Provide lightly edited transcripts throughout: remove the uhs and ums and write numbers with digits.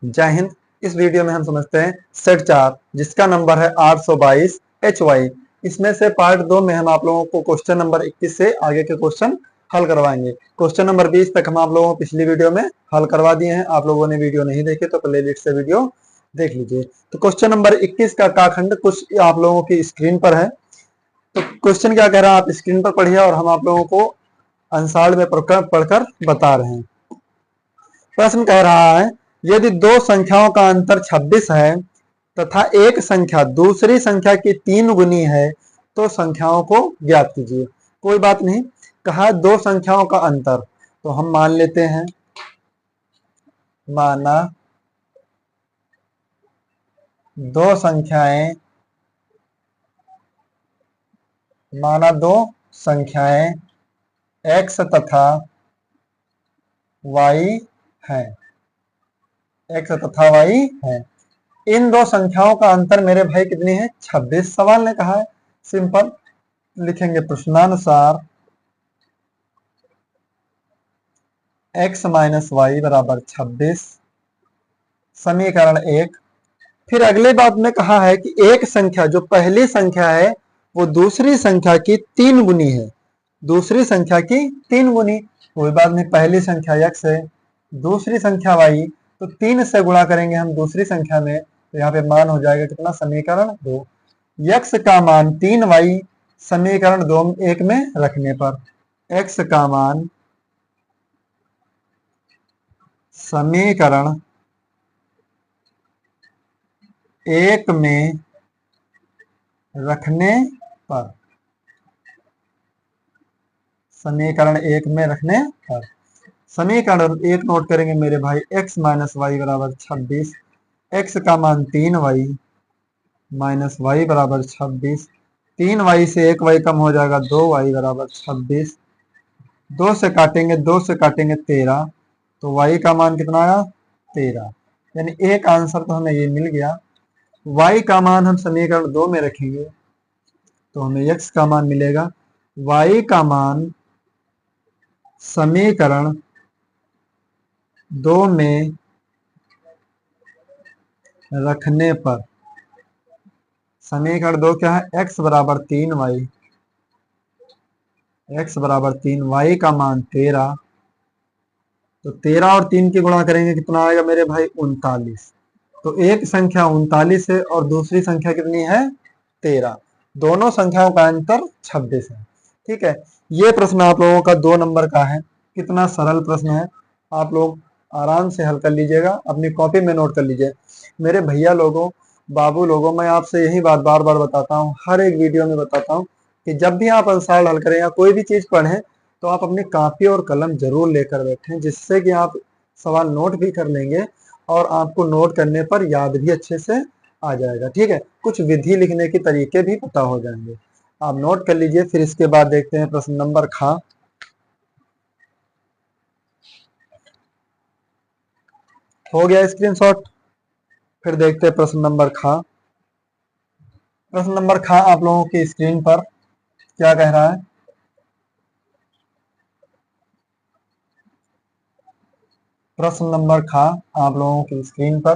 जय हिंद। इस वीडियो में हम समझते हैं सेट 4 जिसका नंबर है 822 HY। इसमें से पार्ट 2 में हम आप लोगों को क्वेश्चन नंबर 21 से आगे के क्वेश्चन हल करवाएंगे। क्वेश्चन नंबर 20 तक हम आप लोगों को पिछली वीडियो में हल करवा दिए हैं। आप लोगों ने वीडियो नहीं देखे तो प्लेलिस्ट से वीडियो देख लीजिए। तो क्वेश्चन नंबर 21 का काखंड कुछ आप लोगों की स्क्रीन पर है। तो क्वेश्चन क्या कह रहा है आप स्क्रीन पर पढ़िए और हम आप लोगों को अंसार में पढ़कर बता रहे हैं। प्रश्न कह रहा है यदि दो संख्याओं का अंतर 26 है तथा एक संख्या दूसरी संख्या की 3 गुनी है तो संख्याओं को ज्ञात कीजिए। कोई बात नहीं, कहा दो संख्याओं का अंतर, तो हम मान लेते हैं, माना दो संख्याएं, x तथा y है, इन दो संख्याओं का अंतर मेरे भाई कितनी है? 26। सवाल ने कहा है, सिंपल लिखेंगे प्रश्नानुसार x माइनस वाई बराबर 26, समीकरण 1। फिर अगले बात में कहा है कि एक संख्या जो पहली संख्या है वो दूसरी संख्या की 3 गुनी है, दूसरी संख्या की 3 गुनी। कोई बात नहीं, पहली संख्या x है, दूसरी संख्या y, तो 3 से गुणा करेंगे हम दूसरी संख्या में, तो यहाँ पे मान हो जाएगा कितना? समीकरण 2। x का मान 3y समीकरण 2 1 में रखने पर, x का मान समीकरण 1 में रखने पर, समीकरण 1 में रखने पर, समीकरण 1 नोट करेंगे मेरे भाई, x माइनस वाई बराबर 26, x का मान 3y माइनस वाई बराबर 26, 3y से 1y कम हो जाएगा, 2y बराबर 26, 2 से काटेंगे 13, तो y का मान कितना आया? 13। यानी एक आंसर तो हमें ये मिल गया। y का मान हम समीकरण 2 में रखेंगे तो हमें x का मान मिलेगा, y का मान समीकरण 2 में रखने पर, समीकरण 2 क्या है? x बराबर 3y, y का मान 13, तो 13 और 3 की गुणा करेंगे कितना आएगा मेरे भाई? 39। तो एक संख्या 39 है और दूसरी संख्या कितनी है? 13। दोनों संख्याओं का अंतर 26 है। ठीक है, ये प्रश्न आप लोगों का 2 नंबर का है। कितना सरल प्रश्न है, आप लोग आराम से हल कर लीजिएगा, अपनी कॉपी में नोट कर लीजिए। मेरे भैया लोगों, बाबू लोगों, मैं आपसे यही बात बार बार बताता हूँ, हर एक वीडियो में बताता हूँ कि जब भी आप अंसार हल करें या कोई भी चीज पढ़ें तो आप अपनी कॉपी और कलम जरूर लेकर बैठें, जिससे कि आप सवाल नोट भी कर लेंगे और आपको नोट करने पर याद भी अच्छे से आ जाएगा। ठीक है, कुछ विधि लिखने के तरीके भी पता हो जाएंगे, आप नोट कर लीजिए। फिर इसके बाद देखते हैं प्रश्न नंबर ख। हो गया स्क्रीनशॉट। फिर देखते हैं प्रश्न नंबर ख। प्रश्न नंबर ख आप लोगों की स्क्रीन पर क्या कह रहा है? प्रश्न नंबर ख आप लोगों की स्क्रीन पर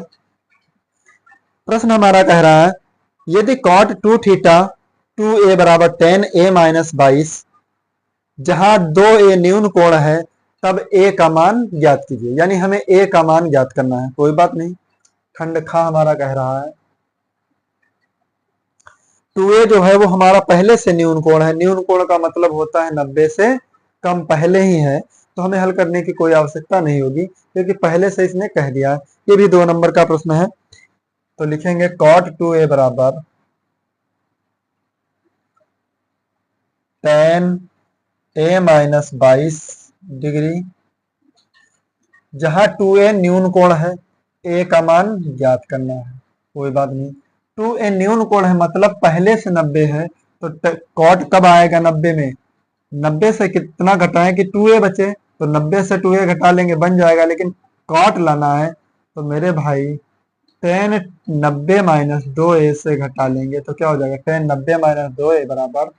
प्रश्न हमारा कह रहा है यदि cot 2 थीटा 2a बराबर 10a माइनस 22 जहां 2a न्यून कोण है तब a का मान ज्ञात कीजिए। यानी हमें a का मान ज्ञात करना है। कोई बात नहीं, खंड खा हमारा कह रहा है 2a जो है वो हमारा पहले से न्यून कोण है। न्यून कोण का मतलब होता है 90 से कम पहले ही है, तो हमें हल करने की कोई आवश्यकता नहीं होगी क्योंकि पहले से इसने कह दिया है। ये भी 2 नंबर का प्रश्न है, तो लिखेंगे cot 2a बराबर 10a माइनस 22 डिग्री, जहां 2a न्यून कोण है, a का मान ज्ञात करना है। कोई बात नहीं, 2a न्यून कोण है मतलब पहले से 90 है, तो cot कब आएगा 90 में? 90 से कितना घटाएं कि 2a बचे, तो 90 से 2a घटा लेंगे बन जाएगा, लेकिन cot लाना है तो मेरे भाई 10 90 माइनस 2a से घटा लेंगे तो क्या हो जाएगा? 10 90 माइनस 2a बराबर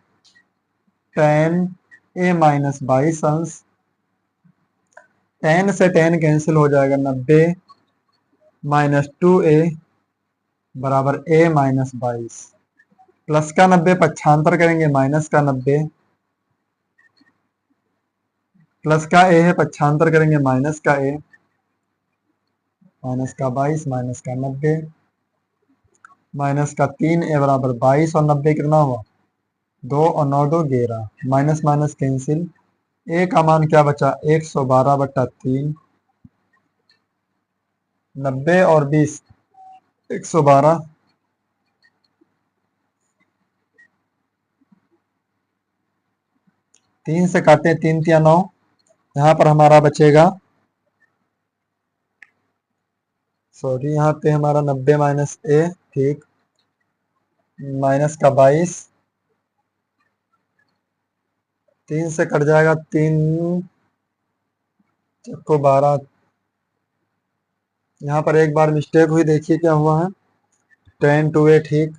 10a माइनस 22 अंश, 10 से 10 कैंसिल हो जाएगा 90, -2a बराबर a माइनस 22। प्लस का 90 पक्षांतर करेंगे माइनस का 90, प्लस का a है पक्षांतर करेंगे माइनस का a, माइनस का 22 माइनस का 90, माइनस का 3a बराबर 22 और 90 कितना हुआ 2 और 9 2 11, माइनस माइनस कैंसिल, a का मान क्या बचा 112/3, 90 और 20 112, 3 से काटे 3 तिया 9, यहाँ पर हमारा बचेगा, सॉरी यहाँ पे हमारा 90 माइनस a, ठीक, माइनस का 22, 3 से कट जाएगा 3 को 12, यहाँ पर एक बार मिस्टेक हुई, देखिए क्या हुआ है 10 2a, ठीक,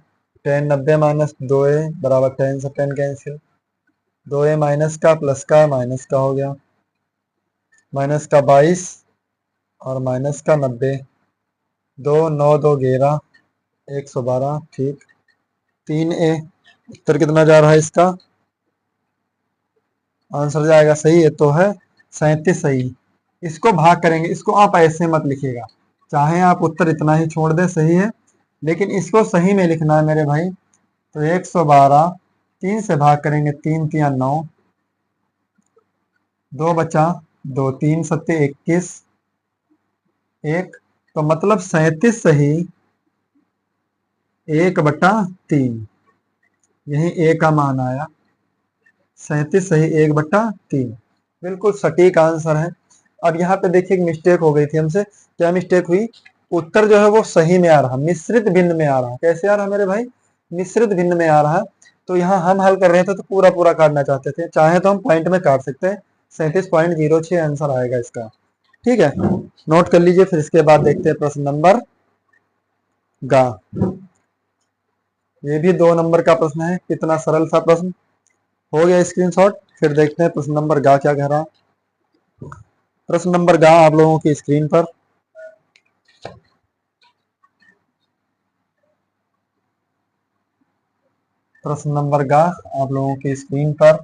10 90 माइनस 2a बराबर 10 से 10 कैंसिल, 2a माइनस का प्लस का माइनस का हो गया, माइनस का 22 और माइनस का 90, 2 9 2 11 112, ठीक, 3a, उत्तर कितना जा रहा है इसका, आंसर जाएगा सही है तो है 37 सही। इसको भाग करेंगे, इसको आप ऐसे मत लिखिएगा, चाहे आप उत्तर इतना ही छोड़ दें सही है, लेकिन इसको सही में लिखना है मेरे भाई। तो 112 3 से भाग करेंगे 3 तिया 9, 2 बचा 2 3 सत्ते 21, 1, तो मतलब 37 सही 1/3, यही a का मान आया 37 सही 1/3, बिल्कुल सटीक आंसर है। अब यहाँ पे देखिए एक मिस्टेक हो गई थी हमसे, क्या मिस्टेक हुई, उत्तर जो है वो सही में आ रहा, मिश्रित भिन्न में आ रहा, कैसे आ रहा मेरे भाई, मिश्रित भिन्न में आ रहा। तो यहाँ हम हल कर रहे थे तो पूरा पूरा काटना चाहते थे, चाहे तो हम पॉइंट में काट सकते हैं, 37.06 आंसर आएगा इसका, ठीक है, नोट कर लीजिए। फिर इसके बाद देखते हैं प्रश्न नंबर गा, ये भी 2 नंबर का प्रश्न है, कितना सरल सा प्रश्न, हो गया स्क्रीनशॉट। फिर देखते हैं प्रश्न नंबर गा क्या कह रहा। प्रश्न नंबर गा आप लोगों की स्क्रीन पर, प्रश्न नंबर गा आप लोगों की स्क्रीन पर,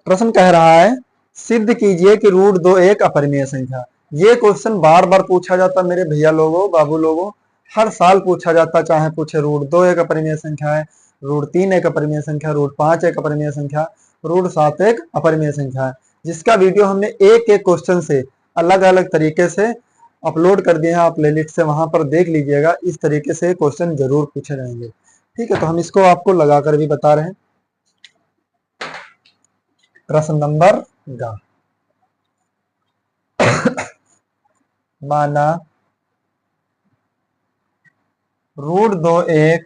प्रश्न कह रहा है सिद्ध कीजिए कि √2 एक अपरिमेय संख्या। ये क्वेश्चन बार बार पूछा जाता मेरे भैया लोगों, बाबू लोगों, हर साल पूछा जाता, चाहे पूछे √2 एक अपरिमेय संख्या है, √3 एक अपरिमेय संख्या, √5 एक अपरिमेय संख्या, √7 एक अपरिमेय संख्या है, जिसका वीडियो हमने एक एक क्वेश्चन से अलग अलग तरीके से अपलोड कर दिए हैं, आप प्लेलिस्ट से वहां पर देख लीजिएगा, इस तरीके से क्वेश्चन जरूर पूछे जाएंगे, ठीक है। तो हम इसको आपको लगाकर भी बता रहे हैं। प्रश्न नंबर गा, माना √2 एक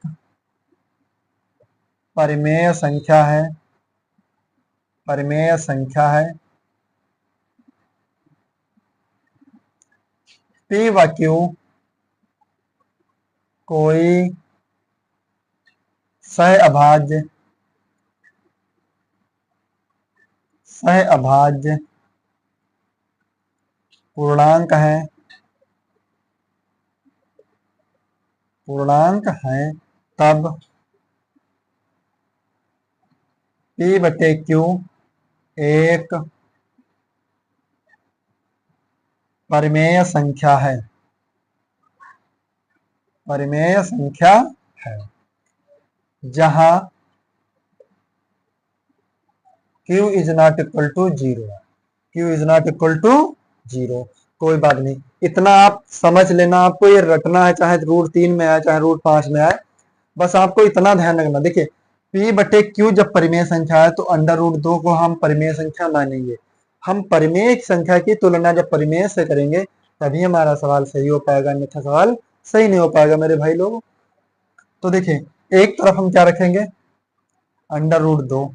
परिमेय संख्या है, परिमेय संख्या है, P व Q कोई सहअभाज्य, सहअभाज्य पूर्णांक है, पूर्णांक है, तब P/Q एक परिमेय संख्या है, परिमेय संख्या है, जहां Q is not equal to 0, Q is not equal to 0। कोई बात नहीं, इतना आप समझ लेना, आपको ये रटना है, चाहे √3 में आए चाहे √5 में आए, बस आपको इतना ध्यान रखना। देखिए P/Q जब परिमेय संख्या है तो √2 को हम परिमेय संख्या मानेंगे, हम परिमेय संख्या की तुलना जब परिमेय से करेंगे तभी हमारा सवाल सही हो पाएगा, अन्यथा सवाल सही नहीं हो पाएगा मेरे भाई लोग। तो देखिए एक तरफ हम क्या रखेंगे √2,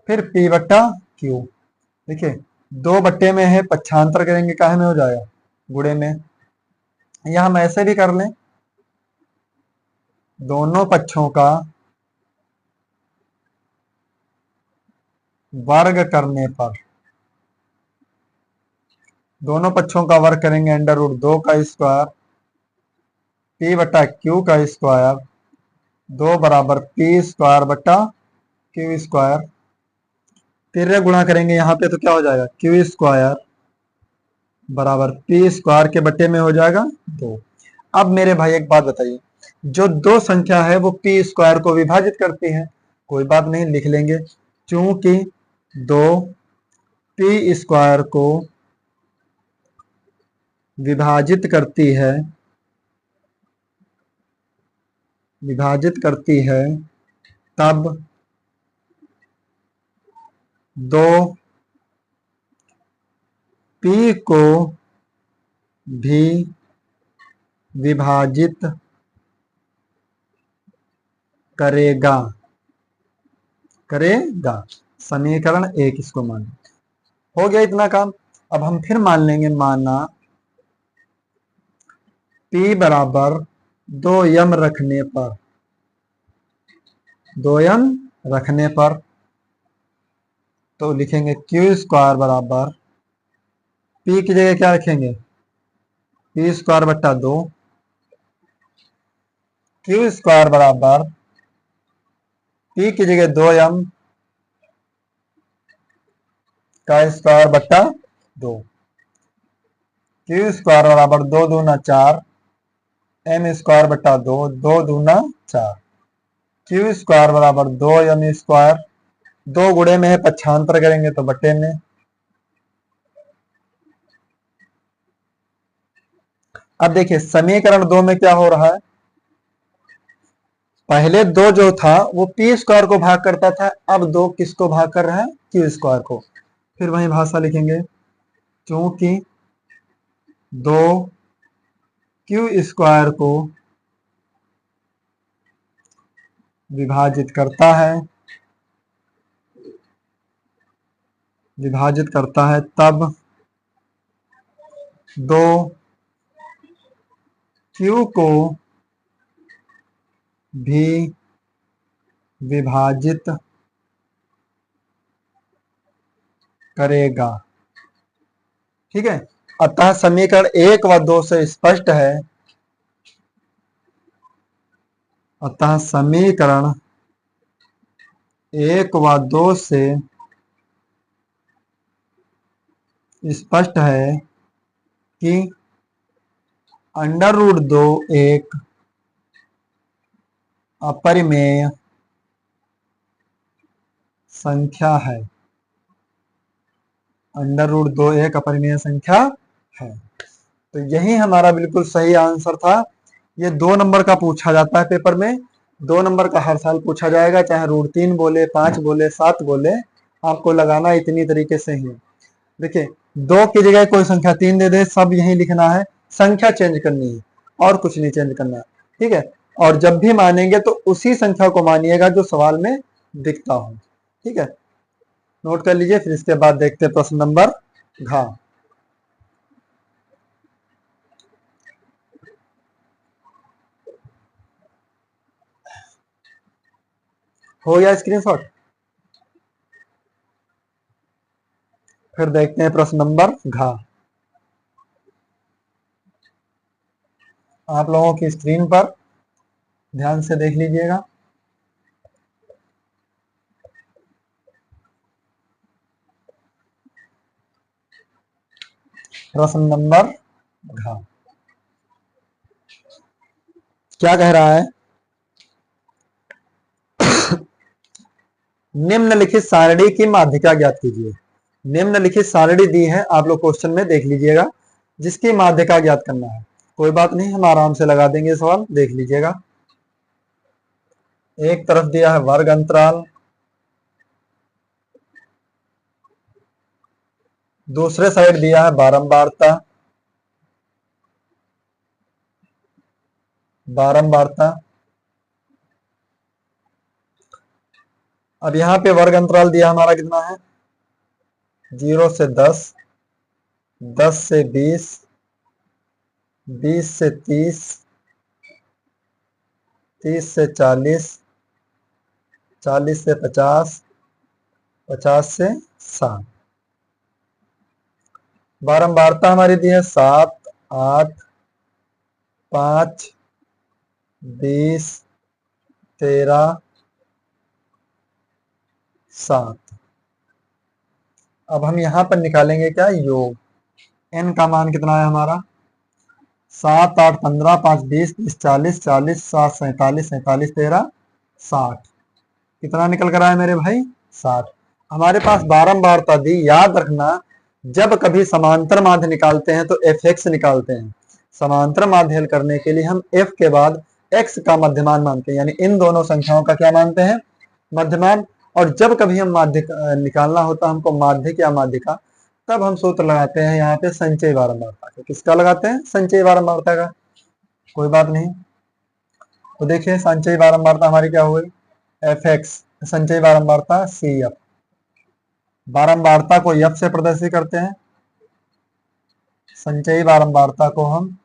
फिर P/Q, देखिए 2 बट्टे में है, पक्षांतर करेंगे काहे में हो जाएगा गुणे में, या हम ऐसे भी कर लें, दोनों पक्षों का वर्ग करने पर, दोनों पक्षों का वर्ग करेंगे, अंडर रूट 2 का स्क्वायर पी बटा क्यू का स्क्वायर 2 बराबर पी स्क्वायर बटा क्यू स्क्वायर। तिर्य गुणा करेंगे यहाँ पे तो क्या हो जाएगा, क्यू स्क्वायर बराबर पी स्क्वायर के बटे में हो जाएगा 2। अब मेरे भाई एक बात बताइए, जो दो संख्या है वो पी स्क्वायर को विभाजित करती है, कोई बात नहीं, लिख लेंगे। चूंकि दो पी स्क्वायर को विभाजित करती है, तब दो पी को भी विभाजित करेगा। समीकरण 1 इसको मान हो गया इतना काम। अब हम फिर मान लेंगे, माना P बराबर 2m रखने पर तो लिखेंगे क्यू स्क्वायर बराबर P की जगह क्या रखेंगे, पी स्क्वायर बट्टा 2, क्यू स्क्वायर बराबर P की जगह 2m का स्क्वायर बट्टा 2, क्यू स्क्वायर बराबर 2 दूना 4, एम स्क्वायर बट्टा 2, 2 दूना 4, क्यू स्क्वायर बराबर 2m स्क्वायर, 2 गुणे में है पक्षांतर करेंगे तो बटे में। अब देखिए समीकरण 2 में क्या हो रहा है, पहले 2 जो था वो पी स्क्वायर को भाग करता था, अब 2 किसको भाग कर रहा है, क्यू स्क्वायर को। फिर वही भाषा लिखेंगे, क्योंकि 2 क्यू स्क्वायर को विभाजित करता है तब 2 क्यू को भी विभाजित करेगा। ठीक है, अतः समीकरण 1 व 2 से स्पष्ट है, अतः समीकरण 1 व 2 से स्पष्ट है कि अंडर रूट 2 एक अपरिमेय संख्या है। अंडर रूट 2 एक अपरिमेय संख्या है। तो यही हमारा बिल्कुल सही आंसर था। ये 2 नंबर का पूछा जाता है पेपर में, 2 नंबर का हर साल पूछा जाएगा, चाहे रूट 3 बोले, 5 बोले, 7 बोले, आपको लगाना इतनी तरीके से ही। देखिए 2 की जगह कोई संख्या 3 दे दे, सब यही लिखना है, संख्या चेंज करनी है और कुछ नहीं चेंज करना है। ठीक है, और जब भी मानेंगे तो उसी संख्या को मानिएगा जो सवाल में दिखता हो। ठीक है, नोट कर लीजिए। फिर इसके बाद देखते हैं प्रश्न नंबर घ। हो गया स्क्रीनशॉट। फिर देखते हैं प्रश्न नंबर घ। आप लोगों की स्क्रीन पर ध्यान से देख लीजिएगा। प्रश्न नंबर घ क्या कह रहा है, निम्नलिखित सारणी की माध्यिका ज्ञात कीजिए। निम्नलिखित सारणी दी है, आप लोग क्वेश्चन में देख लीजिएगा, जिसकी माध्यिका ज्ञात करना है। कोई बात नहीं, हम आराम से लगा देंगे सवाल, देख लीजिएगा। एक तरफ दिया है वर्ग अंतराल, दूसरे साइड दिया है बारंबारता। अब यहाँ पे वर्ग अंतराल दिया हमारा कितना है, 0 से 10, 10 से 20, 20 से 30, 30 से 40, 40 से 50, 50 से 7। बारंबारता हमारी दी है 7, 8, 5, 20, 13, 7। अब हम यहां पर निकालेंगे क्या, योग। n का मान कितना है हमारा, 7, 8, 15, 5, 20, 30, 40, 40, 7, 47, 47, 13, 60। कितना निकल कर आया मेरे भाई, 60। हमारे पास बारंबारता दी, याद रखना जब कभी समांतर माध्य निकालते हैं तो fx निकालते हैं। समांतर माध्य हल करने के लिए हम f के बाद x का मध्यमान मानते हैं, यानी इन दोनों संख्याओं का क्या मानते हैं, मध्यमान। और जब कभी हम माध्य निकालना होता है हमको माध्यिक या माध्यिका, तब हम सूत्र लगाते हैं यहाँ पे संचयी बारंबारता का। किसका लगाते हैं, संचयी बारंबारता का। कोई बात नहीं, तो देखिए संचयी बारंबारता हमारी क्या हो गई, fx, संचयी बारंबारता cf। बारंबारता को f से प्रदर्शित करते हैं, संचयी बारंबारता को हम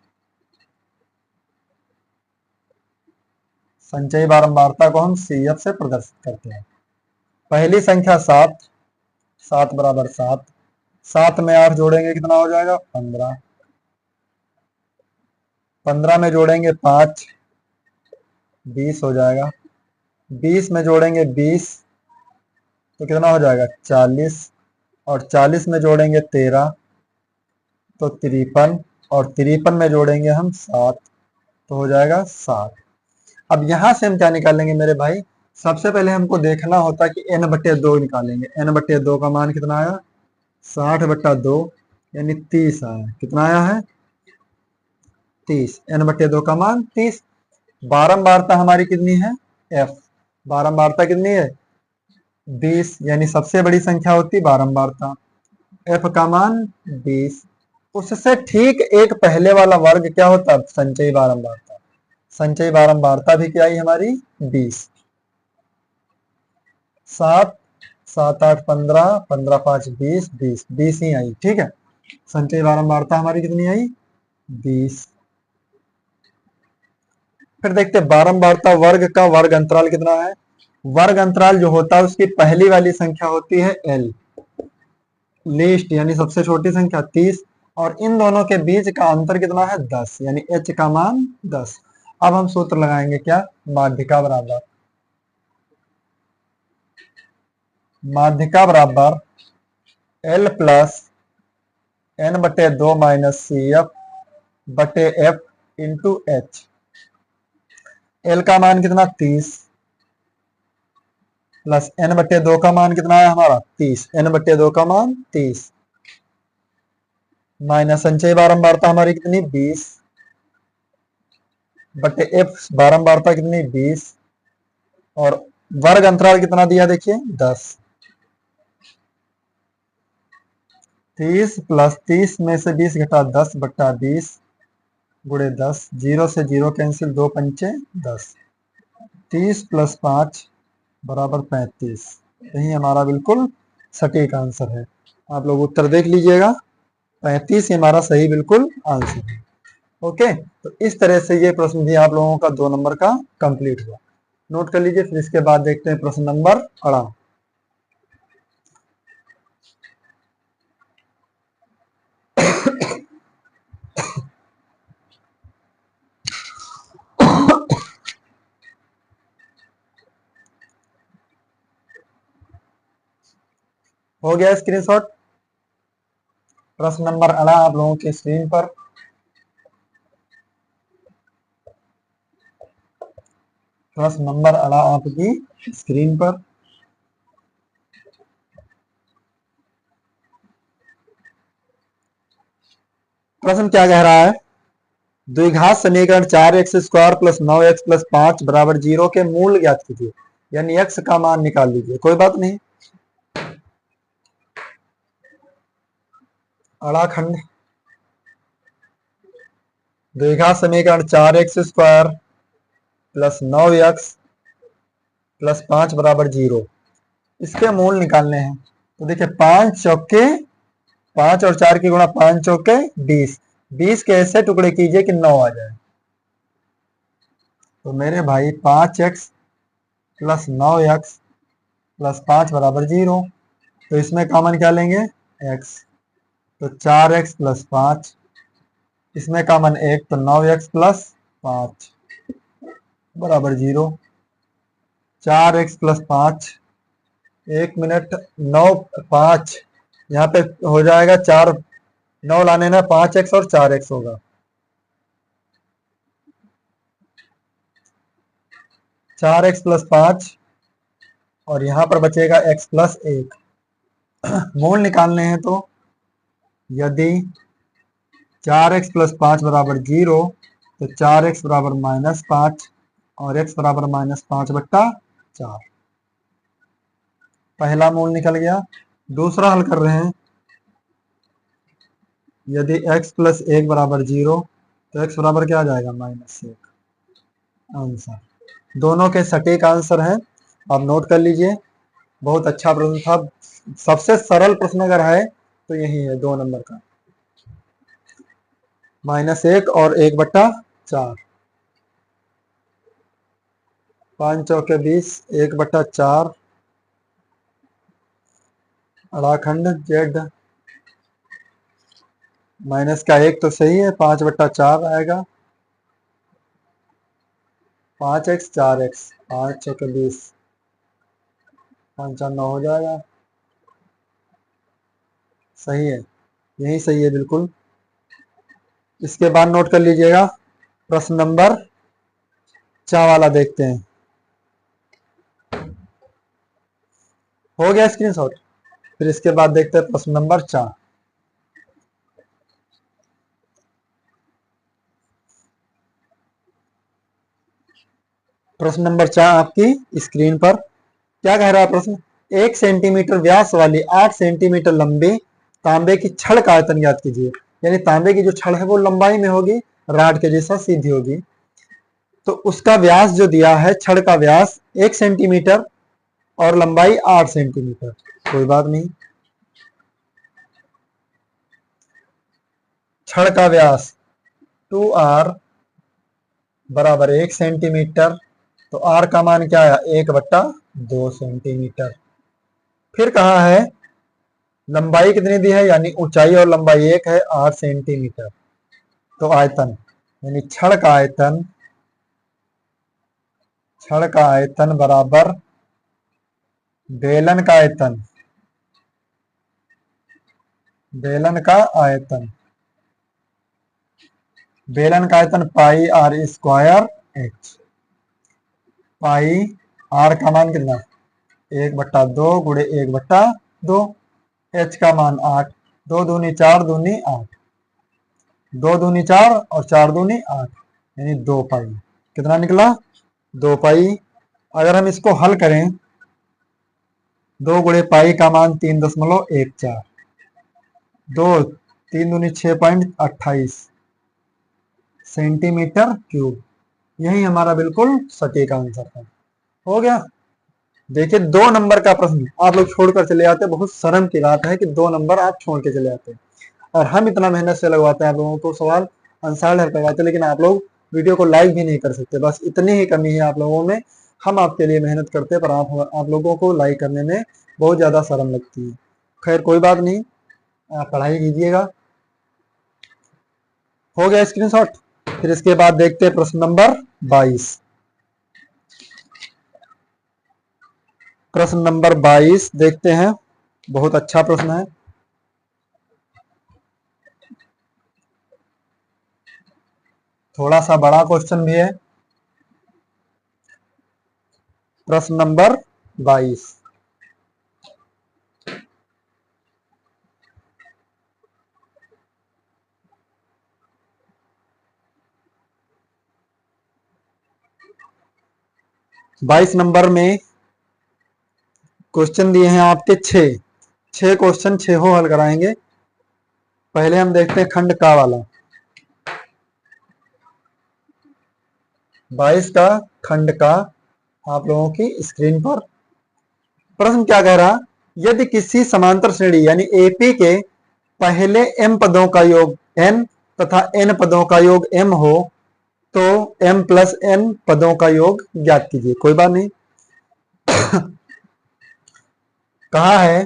cf से प्रदर्शित करते हैं। पहली संख्या 7, 7 बराबर 7, 7 में 8 जोड़ेंगे कितना हो जाएगा, 15, 15 में जोड़ेंगे 5, 20 हो जाएगा, 20 में जोड़ेंगे 20 तो कितना हो जाएगा, 40, और 40 में जोड़ेंगे 13 तो 53, और 53 में जोड़ेंगे हम 7 तो हो जाएगा 60। अब यहां से हम क्या निकालेंगे मेरे भाई, सबसे पहले हमको देखना होता कि n/2 निकालेंगे। n/2 का मान कितना आया, 60/2 यानी 30 आया। कितना आया है, 30। n/2 का मान 30। बारंबारता हमारी कितनी है, f। बारंबारता कितनी है, 20, यानी सबसे बड़ी संख्या होती बारंबारता। f का मान 20। उससे ठीक एक पहले वाला वर्ग क्या होता है, संचयी बारंबारता। संचयी बारंबारता भी क्या आई हमारी, 20। 7, 7, 8, 15, 15, 5, 20, 20, 20 ही आई। ठीक है, संचयी बारंबारता हमारी कितनी आई, 20। फिर देखते बारंबारता वर्ग का वर्ग अंतराल कितना है। वर्ग अंतराल जो होता है उसकी पहली वाली संख्या होती है l, लीस्ट यानी सबसे छोटी संख्या 30, और इन दोनों के बीच का अंतर कितना है, 10, यानी h का मान 10। अब हम सूत्र लगाएंगे क्या, माध्यिका बराबर, माध्यिका बराबर l plus n/2 minus cf/f into h। l का मान कितना, 30, प्लस n/2 का मान कितना है हमारा, 30, n/2 का मान 30, माइनस संचयी बारंबारता हमारी कितनी, 20 बटे f, बारंबारता कितनी, 20, और वर्ग अंतराल कितना दिया देखिए, 10। 30 प्लस 30 में से 20 घटा 10/20 गुणे 10, 0 से 0 कैंसिल, 2 पंचे 10, 30 प्लस 5 बराबर 35। यही हमारा बिल्कुल सटीक आंसर है। आप लोग उत्तर देख लीजिएगा, 35 हमारा सही बिल्कुल आंसर है। ओके, तो इस तरह से ये प्रश्न भी आप लोगों का 2 नंबर का कंप्लीट हुआ। नोट कर लीजिए। फिर इसके बाद देखते हैं प्रश्न नंबर 18। हो गया स्क्रीनशॉट। प्रश्न नंबर 18 आप लोगों की स्क्रीन पर। प्रश्न नंबर 18 आपकी स्क्रीन पर। प्रश्न क्या कह रहा है, द्विघात समीकरण 4x² प्लस 9x प्लस 5 बराबर 0 के मूल ज्ञात कीजिए, यानी x का मान निकाल लीजिए। कोई बात नहीं, अड़ाखंड द्विघात समीकरण 4x² प्लस 9x प्लस 5 बराबर 0, इसके मूल निकालने हैं। तो देखिए 5 चौके 5 और 4 की गुणा 5 चौके 20, 20 के ऐसे टुकड़े कीजिए कि 9 आ जाए। तो मेरे भाई 5x प्लस 9x प्लस 5 बराबर 0। तो इसमें कॉमन क्या लेंगे, x, तो 4x प्लस 5, इसमें कॉमन 1 तो 9x प्लस 5 बराबर 0। 4x प्लस 5, 1 मिनट, 9 5, यहाँ पे हो जाएगा 4, 9 लाने ना 5x और 4x होगा, 4x प्लस 5 और यहाँ पर बचेगा x प्लस 1। मूल निकालने हैं तो यदि 4x प्लस 5 बराबर 0 तो 4x बराबर -5 और x बराबर -5/4। पहला मूल निकल गया। दूसरा हल कर रहे हैं, यदि x प्लस 1 बराबर 0 तो x बराबर क्या आ जाएगा, -1। आंसर दोनों के सटीक आंसर हैं, आप नोट कर लीजिए। बहुत अच्छा प्रश्न था, सबसे सरल प्रश्न अगर है तो यही है 2 नंबर का, -1 और 1/4। 5 चौके 20, 1/4 अड़ाखंड जेड, माइनस का 1 तो सही है, 5/4 आएगा, 5x 4x, 5 चौके 20, 5 4 9 हो जाएगा, सही है, यही सही है बिल्कुल। इसके बाद नोट कर लीजिएगा, प्रश्न नंबर 4 वाला देखते हैं। हो गया स्क्रीनशॉट। फिर इसके बाद देखते हैं प्रश्न नंबर 4। प्रश्न नंबर 4 आपकी स्क्रीन पर क्या कह रहा है प्रश्न, 1 सेंटीमीटर व्यास वाली 8 सेंटीमीटर लंबी तांबे की छड़ का आयतन ज्ञात कीजिए। यानी तांबे की जो छड़ है वो लंबाई में होगी, राड के जैसा सीधी होगी, तो उसका व्यास जो दिया है, छड़ का व्यास 1 सेंटीमीटर और लंबाई 8 सेंटीमीटर। कोई बात नहीं, छड़ का व्यास 2r बराबर 1 सेंटीमीटर, तो r का मान क्या आया, 1/2 सेंटीमीटर। फिर कहा है लंबाई कितनी दी है, यानी ऊंचाई और लंबाई 1 है, 8 सेंटीमीटर। तो आयतन, यानी छड़ का आयतन बराबर बेलन का आयतन, बेलन का आयतन, बेलन का आयतन पाई r स्क्वायर h। पाई r का मान कितना, 1/2 गुणे 1/2, h का मान 8, 2 दूनी 4 दूनी 8, 2 दूनी 4 और 4 दूनी 8, यानी 2 पाई। कितना निकला, 2 पाई। अगर हम इसको हल करें, 2 गुणे पाई का मान 3.14, 2 3 दूनी 6.28 सेंटीमीटर क्यूब। यही हमारा बिल्कुल सटीक आंसर है। हो गया। देखिए 2 नंबर का प्रश्न आप लोग छोड़कर चले आते, बहुत शर्म की बात है कि 2 नंबर आप छोड़ के चले आते, और हम इतना मेहनत से लगवाते हैं आप लोगों को सवाल, आंसर हल करवाते, लेकिन आप लोग वीडियो को लाइक भी नहीं कर सकते। बस इतनी ही कमी है आप लोगों में। हम आपके लिए मेहनत करते हैं, पर आप लोगों को लाइक करने में बहुत ज्यादा शर्म लगती है। खैर कोई बात नहीं, आप पढ़ाई कीजिएगा। हो गया स्क्रीनशॉट। फिर इसके बाद देखते हैं प्रश्न नंबर 22। प्रश्न नंबर 22 देखते हैं, बहुत अच्छा प्रश्न है। थोड़ा सा बड़ा क्वेश्चन भी है। प्रश्न नंबर 22, नंबर में क्वेश्चन दिए हैं आपके 6 क्वेश्चन, 6 हल कराएंगे। पहले हम देखते हैं खंड का वाला, 22 का खंड का आप लोगों की स्क्रीन पर। प्रश्न क्या कह रहा, यदि किसी समांतर श्रेणी यानी एपी के पहले m पदों का योग n तथा n पदों का योग m हो तो m प्लस n पदों का योग ज्ञात कीजिए। कोई बात नहीं। कहा है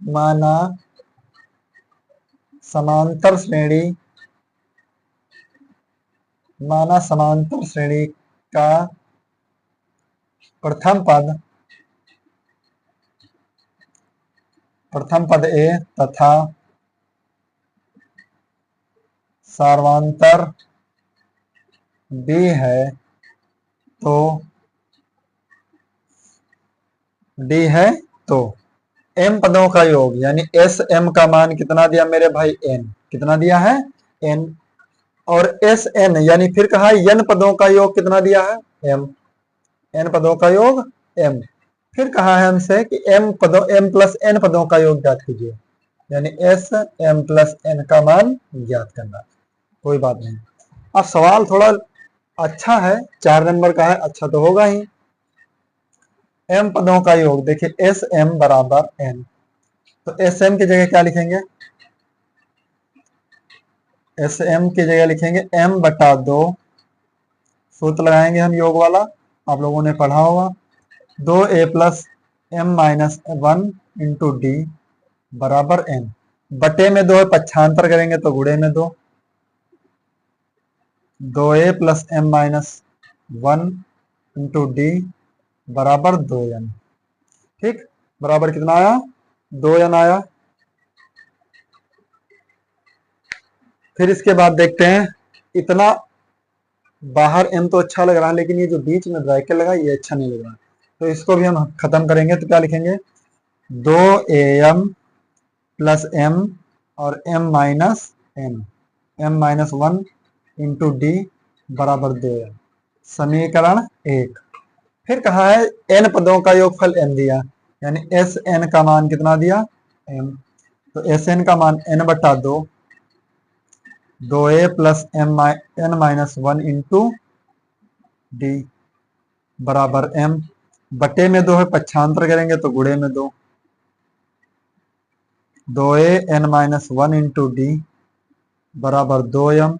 माना समांतर श्रेणी का प्रथम पद ए तथा सार्वंतर बी है तो डी है तो एम पदों का योग यानी एस एम का मान कितना दिया मेरे भाई एन, कितना दिया है एन, और एस एन यानी फिर कहा एन पदों का योग कितना दिया है एम, एन पदों का योग एम, फिर कहा है हमसे कि एम प्लस एन पदों का योग ज्ञात कीजिए, यानी एस एम प्लस एन का मान ज्ञात करना। कोई बात नहीं, अब सवाल थोड़ा अच्छा है, 4 नंबर का है, अच्छा तो होगा ही। एम पदों का योग देखिए एस एम बराबर एन, तो एस एम की जगह क्या लिखेंगे, एस एम की जगह लिखेंगे एम बटा 2, सूत्र लगाएंगे हम योग वाला, आप लोगों ने पढ़ा होगा, 2a plus M minus 1 into D बराबर एन, बटे में 2 पक्षांतर करेंगे तो गुणे में 2, 2a plus M minus 1 into D बराबर 2n, ठीक, बराबर कितना आया 2n आया। फिर इसके बाद देखते हैं, इतना बाहर m तो अच्छा लग रहा है, लेकिन ये जो बीच में ब्रैकेट लगा ये अच्छा नहीं लग रहा, तो इसको भी हम खत्म करेंगे, तो क्या लिखेंगे 2am प्लस m और m minus n, m minus 1 into D बराबर 2n, समीकरण 1। फिर कहा है n पदों का योगफल n दिया, यानी एस एन का मान कितना दिया m, तो एस एन का मान n बटा 2, 2a plus N minus 1 into D बराबर m, बटे में 2 है पक्षांतर करेंगे तो गुणे में 2, 2a N minus 1 into D बराबर 2m,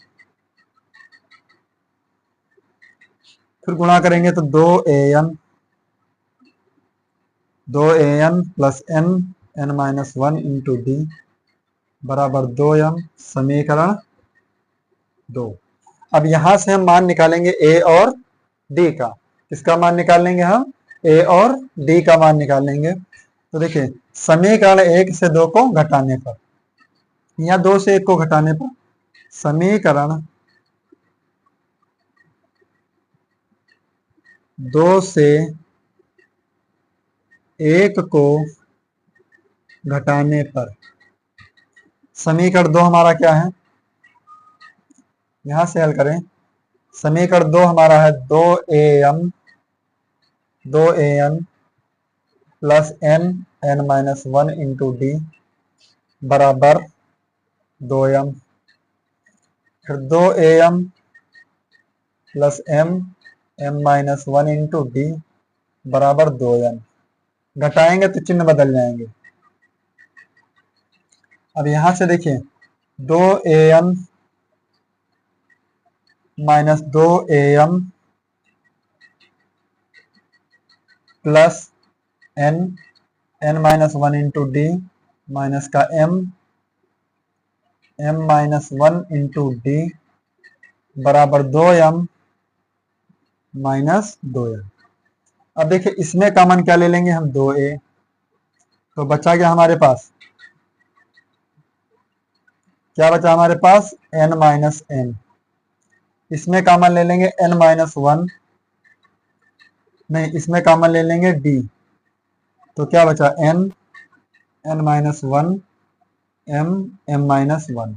फिर गुणा करेंगे तो 2an plus N minus 1 into D बराबर 2m, समीकरण 2। अब यहां से हम मान निकालेंगे ए और डी का, किसका मान निकाल लेंगे हम ए और डी का मान निकाल लेंगे। तो देखिए समीकरण 1 से 2 को घटाने पर या 2 से 1 को घटाने पर, समीकरण 2 से 1 को घटाने पर, समीकरण 2 हमारा क्या है, यहां से हल करें, समीकरण 2 हमारा है 2an plus N minus 1 into D बराबर 2m, फिर 2am plus M minus 1 into D बराबर 2n, घटाएंगे तो चिन्ह बदल जाएंगे। अब यहां से देखिए 2an minus 2am plus N minus 1 into D minus का एम माइनस 1 इंटू डी बराबर 2m माइनस 2n। अब देखिए इसमें कॉमन क्या ले लेंगे हम 2a, तो बचा क्या हमारे पास, क्या बचा हमारे पास n माइनस n, इसमें कॉमन ले लेंगे n माइनस 1, नहीं इसमें कॉमन ले लेंगे d, तो क्या बचा n माइनस 1 m माइनस 1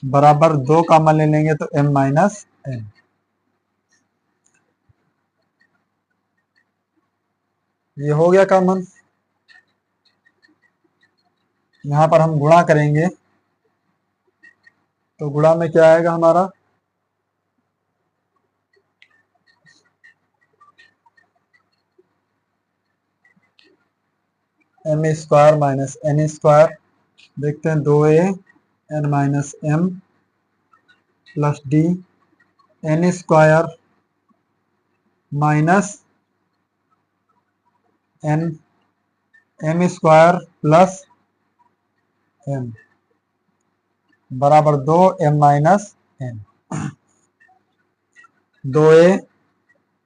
बराबर 2 कॉमन ले लेंगे तो m माइनस n। ये हो गया कॉमन, यहां पर हम गुणा करेंगे तो गुणा में क्या आएगा हमारा, M square minus N square, देखते हैं 2a n minus m plus D N square minus n M square plus M बराबर 2m minus M. 2a,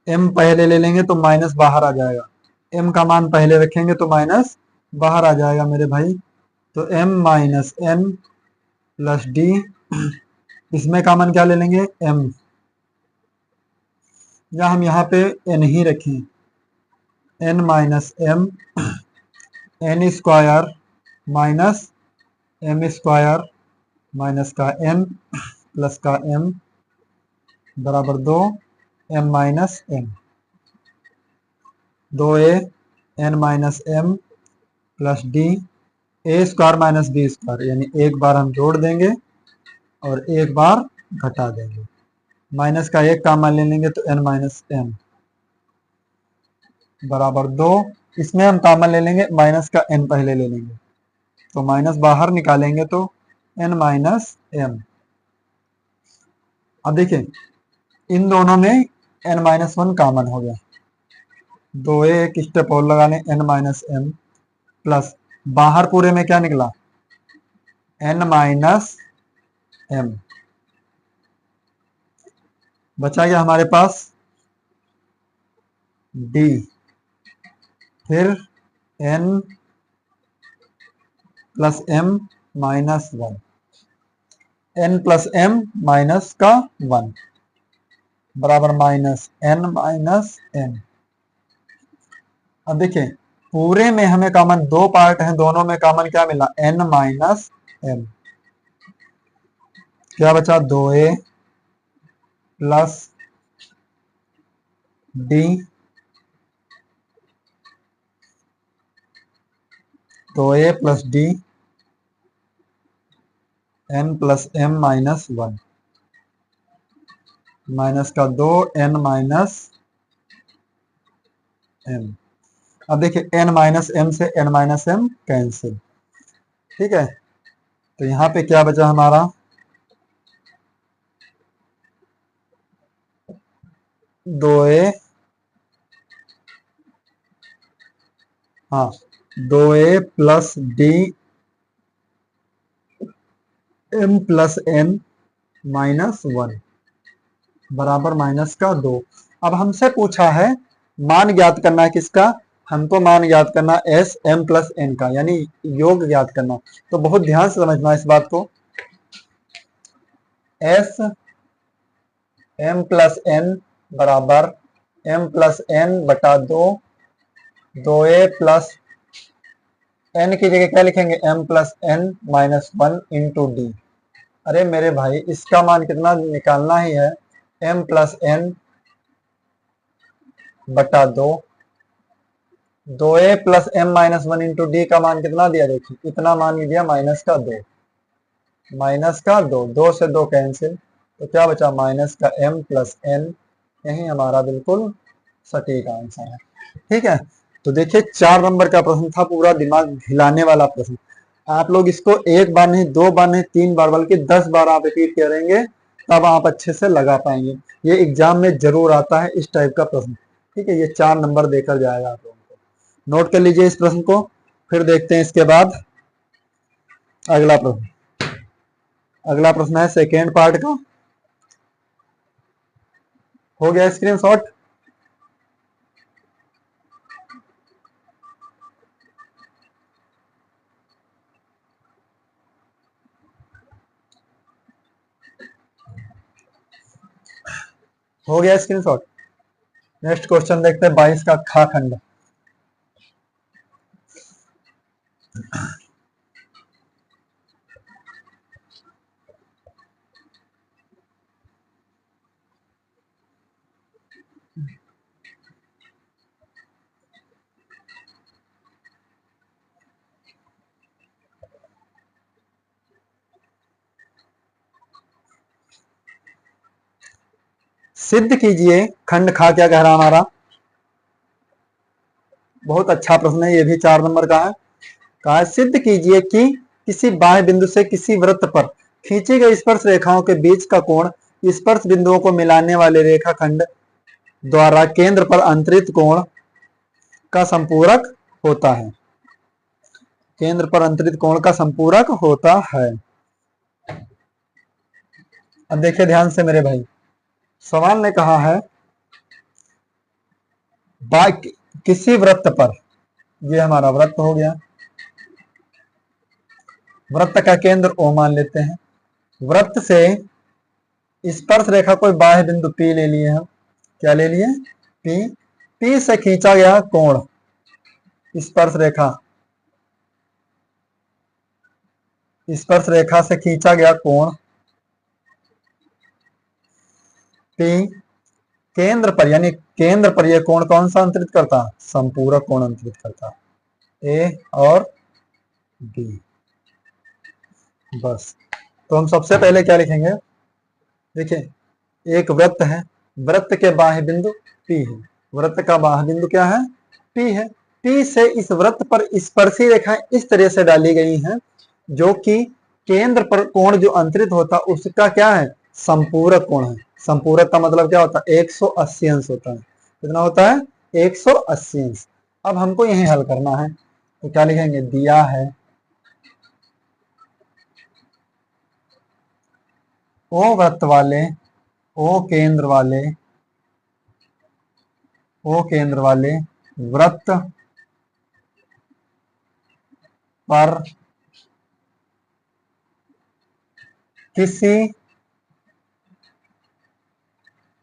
m पहले ले लेंगे तो माइनस बाहर आ जाएगा, m का मान पहले रखेंगे तो माइनस बाहर आ जाएगा मेरे भाई। तो m minus n plus D, इसमें का मान क्या ले लेंगे m, या हम यहाँ पे n ही रखें, n minus m, n square minus m square minus का n प्लस का m बराबर 2m minus m। 2a n minus m plus D, A square minus B square, यानी एक बार हम जोड़ देंगे और एक बार घटा देंगे। माइनस का एक का मान ले लेंगे तो n माइनस m बराबर 2, इसमें हम कॉमन ले लेंगे, माइनस का n पहले ले लेंगे तो माइनस बाहर निकालेंगे तो n माइनस m। अब देखिए इन दोनों में n माइनस 1 कॉमन हो गया, 2a एक स्टेप और लगा लें, n माइनस m प्लस बाहर पूरे में क्या निकला n माइनस m, बचा गया हमारे पास d, फिर n plus m minus 1, n plus m minus का 1 बराबर माइनस n माइनस m। अब देखिए पूरे में हमें कॉमन दो पार्ट हैं, दोनों में कॉमन क्या मिला n माइनस m, क्या बचा 2a plus d, 2a plus d n plus m minus 1 minus का 2 n माइनस m। अब देखिए n माइनस m से n माइनस m कैंसिल, ठीक है। तो यहाँ पे क्या बचा हमारा 2a, हाँ 2a plus D m plus n minus 1 बराबर माइनस का 2। अब हमसे पूछा है मान ज्ञात करना है किसका, हमको मान ज्ञात करना एस एम प्लस एन का, यानी योग ज्ञात करना। तो बहुत ध्यान से समझना इस बात को, एस एम प्लस एन बराबर एम प्लस एन बटा 2, 2a प्लस एन की जगह क्या लिखेंगे M plus N minus 1 into D. अरे मेरे भाई इसका मान कितना निकालना ही है, एम प्लस एन बटा 2, 2a plus M minus 1 into D का मान कितना दिया, देखिए इतना मान दिया माइनस का 2, माइनस का 2, 2 से 2 कैंसिल, तो क्या बचा माइनस का m प्लस n, यही हमारा बिल्कुल सटीक आंसर है। ठीक है, तो देखिए 4 नंबर का प्रश्न था, पूरा दिमाग हिलाने वाला प्रश्न। आप लोग इसको एक बार नहीं, 2 बार नहीं, 3 बार बल्कि 10 बार आप रिपीट करेंगे तब आप अच्छे से लगा पाएंगे। ये एग्जाम में जरूर आता है इस टाइप का प्रश्न। ठीक है, ये 4 नंबर देकर जाएगा आप लोगों को। नोट कर लीजिए इस प्रश्न को, फिर देखते हैं इसके बाद अगला प्रश्न। अगला प्रश्न है सेकेंड पार्ट का, हो गया स्क्रीनशॉट। हो गया स्क्रीनशॉट। नेक्स्ट क्वेश्चन देखते हैं 22 का खा खंड। सिद्ध कीजिए, खंड खा क्या कह रहा हमारा, बहुत अच्छा प्रश्न है, ये भी 4 नंबर का है। कहा है सिद्ध कीजिए कि किसी बाह्य बिंदु से किसी वृत्त पर खींची गई स्पर्श रेखाओं के बीच का कोण स्पर्श बिंदुओं को मिलाने वाले रेखाखंड द्वारा केंद्र पर अंतरित कोण का संपूरक होता है। केंद्र पर अंतरित कोण का संपूरक होता है। अब देखिए ध्यान से मेरे भाई, सवाल ने कहा है किसी वृत्त पर, ये हमारा वृत्त हो गया, वृत्त का केंद्र O मान लेते हैं, वृत्त से स्पर्श रेखा कोई बाह्य बिंदु P ले लिए हम, क्या ले लिए P, P से खींचा गया कोण, स्पर्श रेखा से खींचा गया कोण P केंद्र पर, यानी केंद्र पर यह कोण कौन सा अंतरित करता, संपूरक कोण अंतरित करता, A और B। बस, तो हम सबसे पहले क्या लिखेंगे, देखिए एक वृत्त है, वृत्त के बाह्य बिंदु P है, वृत्त का बाह्य बिंदु क्या है, P है, P से इस वृत्त पर स्पर्शी रेखाएं इस तरह से डाली गई हैं जो कि केंद्र पर कोण जो अंतरित होता उसका क्या है, संपूरक कोण है। संपूरक का मतलब क्या होता है, 180 अंश होता है। कितना होता है, 180 अंश। अब हमको यही हल करना है, तो क्या लिखेंगे, दिया है ओ वृत्त वाले, ओ केंद्र वाले वृत्त पर किसी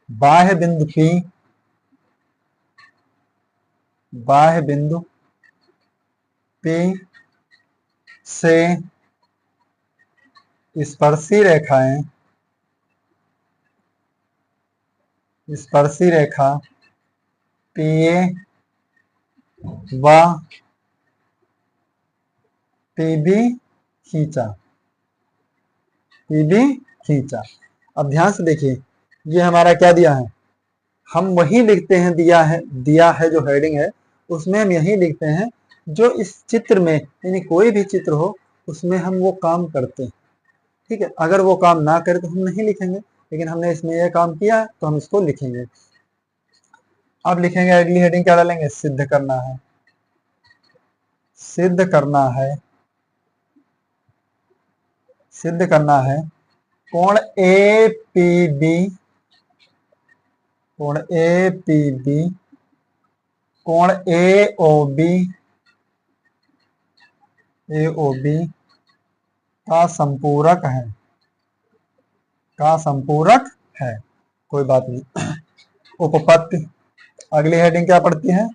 बाह्य बिंदु P से स्पर्शी रेखा PA व PB खींचा। अब ध्यान से देखिए, ये हमारा क्या दिया है, हम वही लिखते हैं, दिया है जो हेडिंग है उसमें हम यही लिखते हैं जो इस चित्र में, यानी कोई भी चित्र हो उसमें हम वो काम करते हैं। ठीक है, अगर वो काम ना करे तो हम नहीं लिखेंगे, लेकिन हमने इसमें यह काम किया तो हम इसको लिखेंगे। अब लिखेंगे, अगली हेडिंग क्या डालेंगे, सिद्ध करना है कोण APB, कोण AOB का संपूरक है। कोई बात नहीं। उपपत्ति, अगली हेडिंग क्या पड़ती है,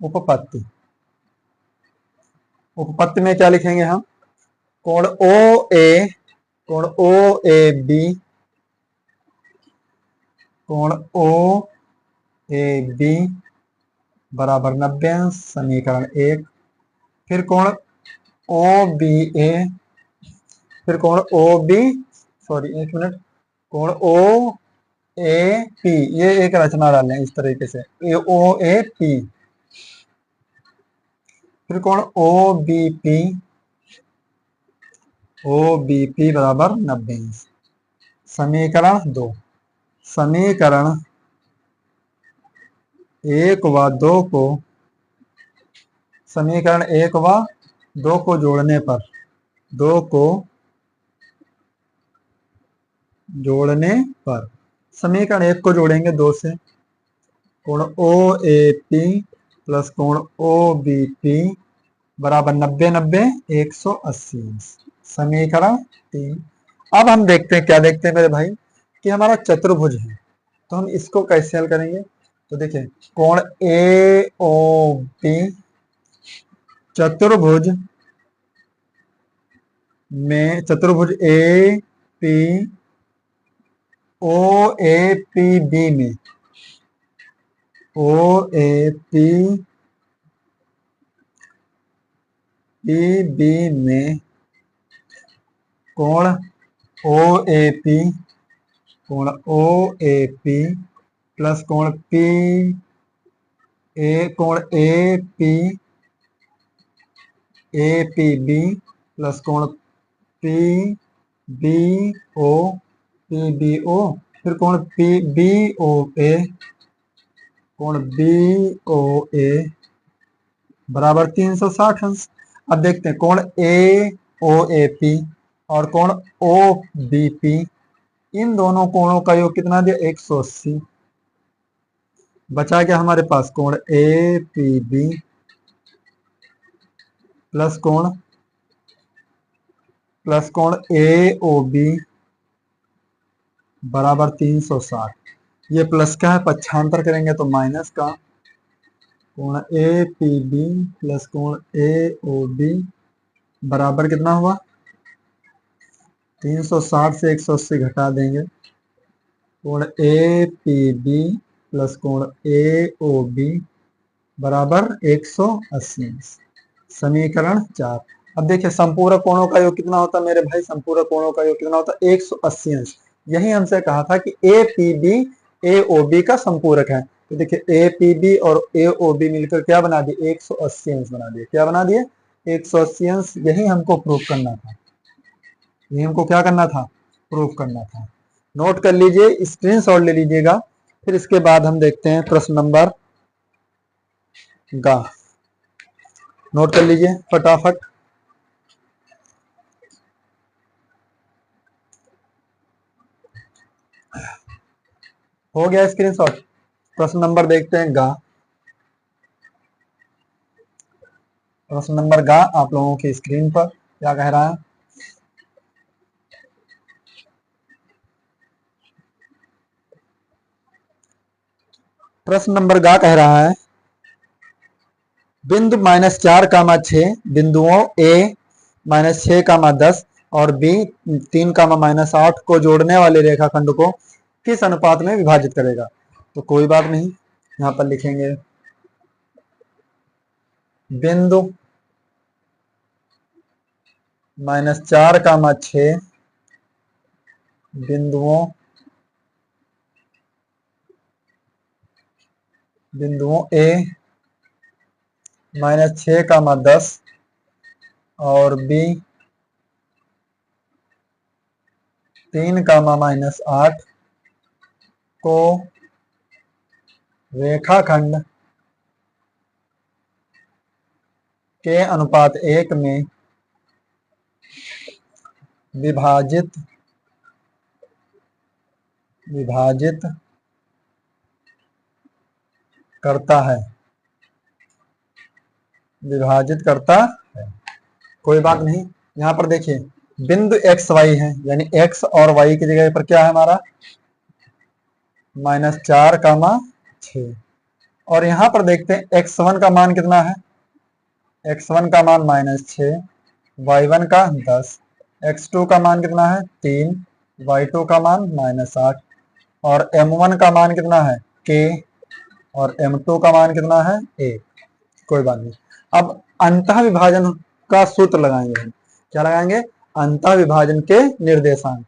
उपपत्ति में क्या लिखेंगे हम, कोण OAB बराबर 90 अंश, समीकरण 1। फिर कोण OBA, फिर कोण कोण OAP, ये एक रचना डालें इस तरीके से, OAP। फिर कोण OBP बराबर 90 अंश। समीकरण 2, समीकरण 1 व 2 को जोड़ने पर, समीकरण 1 को जोड़ेंगे 2 से, कोण OAP प्लस कोण OBP बराबर 90 180 अंश। समीकरण 3। अब हम देखते हैं, क्या देखते हैं मेरे भाई, कि हमारा चतुर्भुज है, तो हम इसको कैसे हल करेंगे। तो देखिए, कोण AOB चतुर्भुज OAPB में कोण OAP प्लस कोण APB प्लस कोण PBO, फिर कोण BOA बराबर 360 अंश। अब देखते हैं कोण ए ओ ए पी और कोण ओ बी पी, इन दोनों कोणों का योग कितना दिया 180। बचा क्या हमारे पास कोण ए पी बी प्लस कोण ए ओ बी बराबर 360। ये प्लस का है, पक्षांतर करेंगे तो माइनस का, कोण ए पी बी प्लस कोण ए ओ बी बराबर कितना हुआ 360 से 180 घटा देंगे, कोण ए पी बी प्लस कोण ए ओ बी बराबर 180। समीकरण 4। अब देखिए संपूरक कोणों का योग कितना होता है मेरे भाई, संपूरक कोणों का योग कितना होता है 180 अंश। यही हमसे कहा था कि A P B A O B का संपूरक है। तो देखिए ए पी बी और ए ओ बी मिलकर क्या बना दिए 180 अंश बना दिए। क्या बना दिए 180 अंश। यही हमको प्रूफ करना था, यही हमको क्या करना था प्रूफ करना था। नोट कर लीजिए, स्क्रीनशॉट ले लीजिएगा। फिर इसके बाद हम देखते हैं प्रश्न नंबर गा। नोट कर लीजिए फटाफट। हो गया स्क्रीनशॉट। प्रश्न नंबर देखते हैं गा। प्रश्न नंबर गा आप लोगों की स्क्रीन पर क्या कह रहा है। प्रश्न नंबर गा कह रहा है बिंदु -4, 6 बिंदुओं ए -6, 10 और बी 3, -8 को जोड़ने वाले रेखाखंड को किस अनुपात में विभाजित करेगा। तो कोई बात नहीं, यहाँ पर लिखेंगे बिंदु -4, 6 बिंदुओं ए -6, 10 और बी 3, -8 को रेखाखंड के अनुपात 1 में विभाजित करता है, कोई बात नहीं। यहाँ पर देखिए बिंदु एक्स वाई है, यानी एक्स और वाई की जगह पर क्या है हमारा -4, 6 और यहाँ पर देखते हैं x1 का मान कितना है, x1 का मान -6, y1 का 10, x2 का मान कितना है 3, y2 का मान -8 और m1 का मान कितना है k और m2 का मान कितना है 1। कोई बात नहीं। अब अंतः विभाजन का सूत्र लगाएंगे हम। क्या लगाएंगे अंतः विभाजन के निर्देशांक।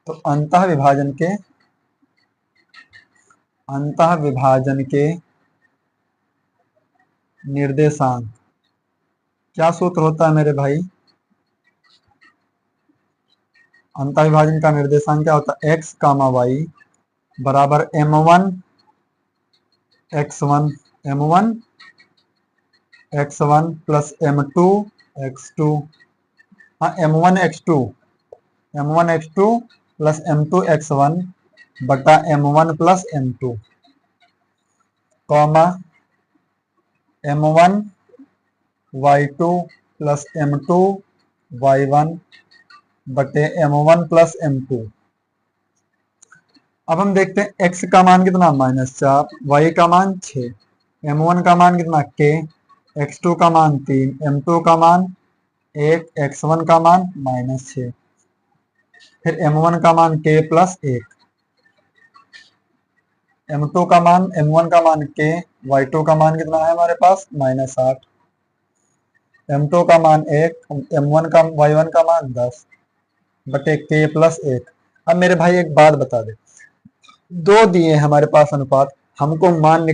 तो अंतः विभाजन के निर्देशांक क्या सूत्र होता है मेरे भाई। अंतः विभाजन का निर्देशांक क्या होता है x, y बराबर m1 x1 plus m2 x2, हाँ m1 x2 plus m2 x1 बटा m1 plus m2 comma m1 y2 plus m2 y1 बटे m1 प्लस m2। अब हम देखते हैं x का मान कितना -4, y का मान 6, m1 का मान कितना k, x2 का मान 3, m2 का मान 1, x1 का मान -6, फिर m1 का मान k प्लस 1, m1 का मान k, y2 का मान कितना है हमारे पास -8, m2 का मान 1, y1 का मान 10 बटे k प्लस 1। अब मेरे भाई एक बात बता दे, दो दिए हमारे पास अनुपात, हमको मान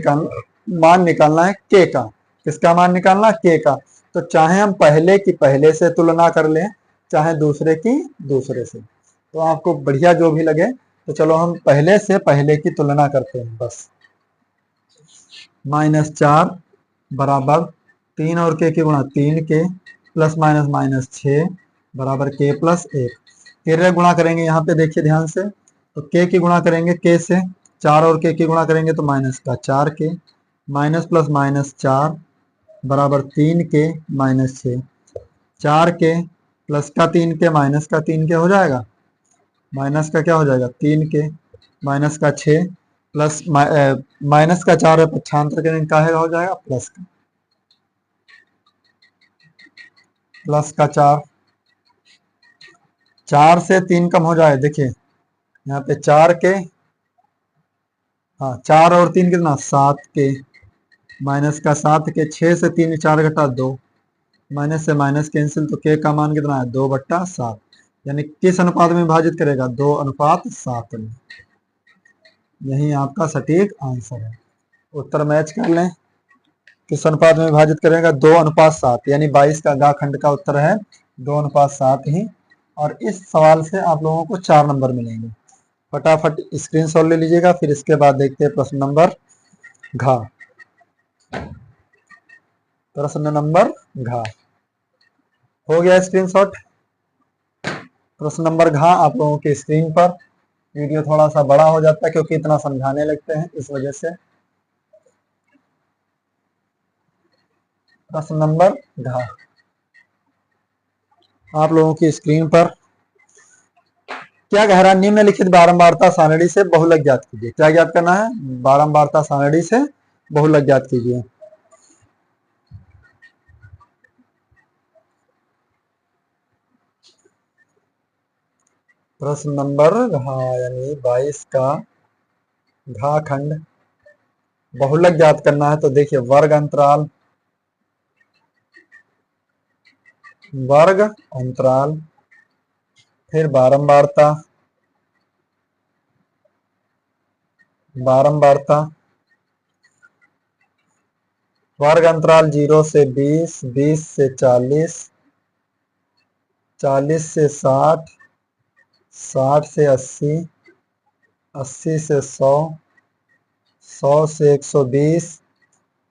निकालना है k का। किसका मान निकालना k का। तो चाहे हम पहले की पहले से तुलना कर लें, चाहे दूसरे की दूसरे से, तो आपको बढ़िया जो भी लगे। तो चलो हम पहले से पहले की तुलना करते हैं बस। -4 बराबर 3 और k की गुणा 3k प्लस माइनस माइनस 6 बराबर k प्लस 1। के गुणा करेंगे यहाँ पे देखिए ध्यान से, तो k की गुणा करेंगे k से, 4 और k की गुणा करेंगे तो माइनस का 4k, माइनस प्लस माइनस 4 बराबर 3k माइनस 6, 4k प्लस का 3k माइनस का 3k हो जाएगा, माइनस का क्या हो जाएगा 3k, माइनस का 6 प्लस माइनस का 4 है पक्षांतर करेंगे का है हो जाएगा प्लस का 4, 4 से 3 कम हो जाए, देखिए यहाँ पे 4k, हाँ 4 और 3 कितना 7k, माइनस का 7k, 6 से 3 4 घटा 2, माइनस से माइनस कैंसिल, तो k का मान कितना है 2/7, यानी किस अनुपात में विभाजित करेगा 2:7 में। यही आपका सटीक आंसर है। उत्तर मैच कर लें, किस अनुपात में विभाजित करेगा 2:7, यानी 22 का गा खंड का उत्तर है 2:7 ही। और इस सवाल से आप लोगों को 4 नंबर मिलेंगे। फटाफट स्क्रीनशॉट ले लीजिएगा, फिर इसके बाद देखते हैं प्रश्न नंबर घ। प्रश्न नंबर घ हो गया स्क्रीनशॉट। प्रश्न नंबर घ आप लोगों की स्क्रीन पर। वीडियो थोड़ा सा बड़ा हो जाता है क्योंकि इतना समझाने लगते हैं, इस वजह से। प्रश्न नंबर घ आप लोगों की स्क्रीन पर। क्या कह रहा है, निम्नलिखित बारंबारता सारणी से बहुलक ज्ञात कीजिए। क्या ज्ञात करना है, बारंबारता सारणी से बहुलक ज्ञात कीजिए। प्रश्न नंबर घ यानी 22 का घ खंड बहुलक ज्ञात करना है, तो देखिए वर्ग अंतराल, वर्ग अंतराल, फिर बारंबारता, बारंबारता, वर्ग अंतराल 0 से 20, 20 से 40, 40 से 60, 60 से 80, 80 से 100, 100 से 120,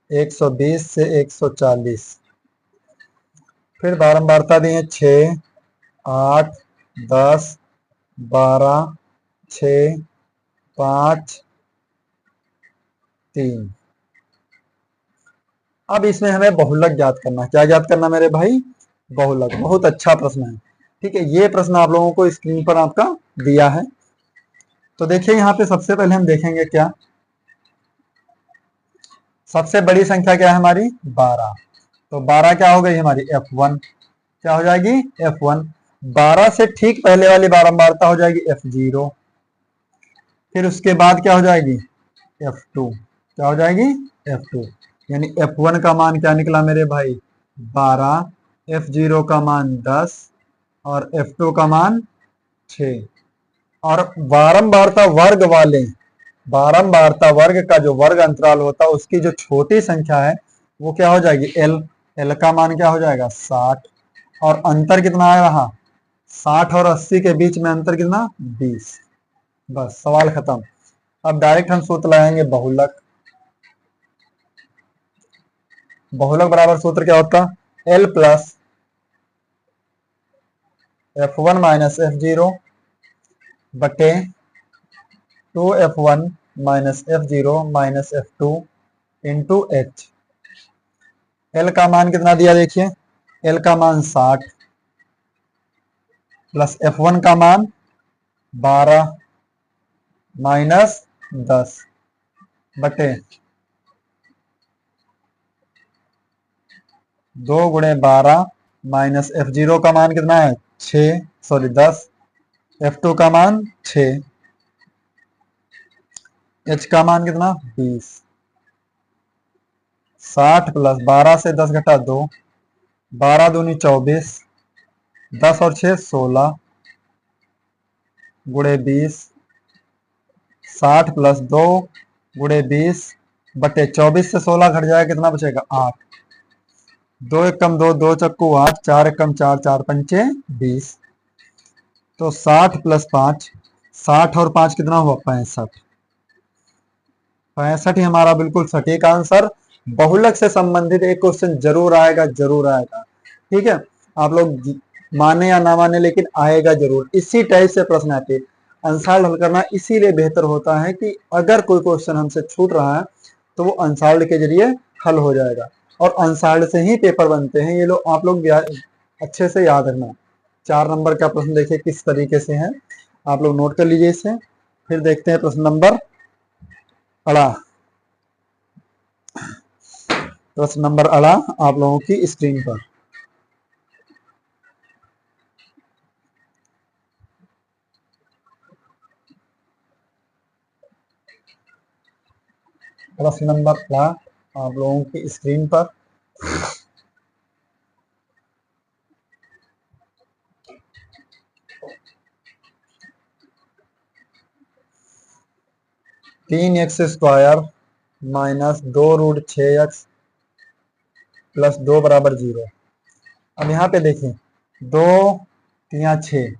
120 से 140। फिर बारंबारता दी है 6, 8, 10, 12, 6, 5, 3। अब इसमें हमें बहुलक ज्ञात करना है। क्या ज्ञात करना मेरे भाई, बहुलक। बहुत अच्छा प्रश्न है, ठीक है। ये प्रश्न आप लोगों को स्क्रीन पर आपका दिया है। तो देखिए यहाँ पे सबसे पहले हम देखेंगे क्या, सबसे बड़ी संख्या क्या है हमारी 12, तो 12 क्या हो गई हमारी F1, क्या हो जाएगी F1। 12 से ठीक पहले वाली बारंबारता हो जाएगी F0, फिर उसके बाद क्या हो जाएगी F2, क्या हो जाएगी F2, यानी F1 का मान क्या निकला मेरे भाई 12, F0 का मान 10 और F2 का मान 6। और बारंबारता वर्ग वाले, बारंबारता वर्ग का जो वर्ग अंतराल होता है उसकी जो छोटी संख्या है वो क्या हो जाएगी L, L का मान क्या हो जाएगा 60, और अंतर कितना आ रहा 60 और 80 के बीच में अंतर कितना 20। बस सवाल खत्म। अब डायरेक्ट हम सूत्र लगाएंगे बहुलक। बहुलक बराबर सूत्र क्या होता है L plus F1 minus F0 बटे 2F1 minus F0 minus F2 into H। L का मान कितना दिया देखिए, L का मान 60 प्लस F1 का मान 12 माइनस 10 बटे 2 गुणे 12 माइनस F0 का मान कितना है 10, F2 का मान 6, H का मान कितना 20। 60 प्लस 12 से 10 घटा 2, 12 दूनी 24, 10 और 6 16 गुणे 20, 60 प्लस 2 गुणे 20 बटे 24 से 16 घट जाएगा, कितना बचेगा 8, 2 एकम 2, 2 चक्कू 8, 4 एकम 4, 4 पंचे 20। तो 60 प्लस 5, 60 और 5 कितना हुआ 65, 65 ही हमारा बिल्कुल सटीक आंसर। बहुलक से संबंधित एक क्वेश्चन जरूर आएगा, जरूर आएगा, ठीक है। आप लोग माने या ना माने लेकिन आएगा जरूर। इसी टाइप से प्रश्न आते हैं। अनसॉल्व हल करना इसीलिए बेहतर होता है कि अगर कोई क्वेश्चन हमसे छूट रहा है तो वो अनसॉल्व के जरिए हल हो जाएगा, और अनसॉल्व से ही पेपर बनते हैं। ये लोग आप लोग अच्छे से याद रखना। 4 नंबर का प्रश्न देखिए किस तरीके से है, आप लोग नोट कर लीजिए इसे। फिर देखते हैं प्रश्न नंबर अड़ा। प्रश्न नंबर अड़ा आप लोगों की स्क्रीन पर। प्रश्न नंबर अड़ा आप लोगों की स्क्रीन पर। तीन x square minus 2√6x plus 2 बराबर 0। अब यहाँ पे देखें 2 या 6,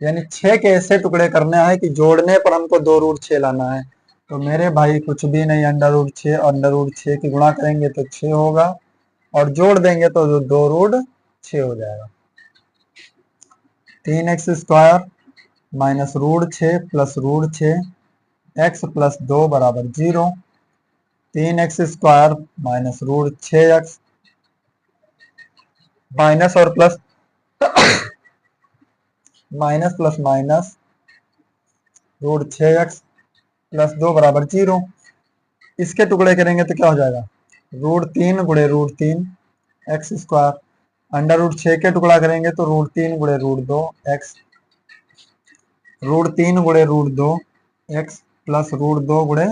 यानी 6 के ऐसे टुकड़े करने हैं कि जोड़ने पर हमको 2√6 लाना है। तो मेरे भाई कुछ भी नहीं, अंडर√6 और अंडर√6 की गुणा करेंगे तो 6 होगा, और जोड़ देंगे तो 2√6 हो जाएगा। 3x square minus √6 plus √6 x plus 2 बराबर 0। 3x square minus √6x minus और plus minus plus minus √6x plus 2 बराबर 0। इसके टुकड़े करेंगे तो क्या हो जाएगा, √3 गुणे √3 एक्स स्क्वायर। अंडर√6 के टुकड़ा करेंगे तो √3 गुणे √2 एक्स, √3 गुणे √2 एक्स प्लस √2 गुणे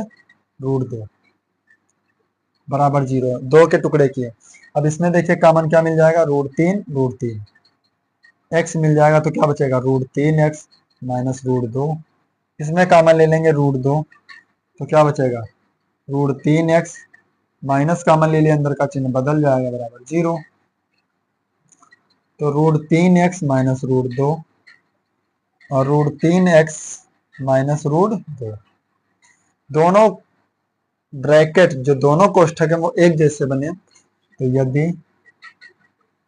√2 बराबर 0। 2 के टुकड़े किए। अब इसमें देखिए कॉमन क्या मिल जाएगा, √3 एक्स मिल जाएगा, तो क्या बचेगा √3x माइनस √2। इसमें कॉमन ले लेंगे √2, तो क्या बचेगा √3x माइनस कॉमन ले लिया, अंदर का चिन्ह बदल जाएगा, बराबर 0। तो √3x माइनस √2 और √3x माइनस √2, दोनों ब्रैकेट जो दोनों कोष्ठक है वो एक जैसे बने। तो यदि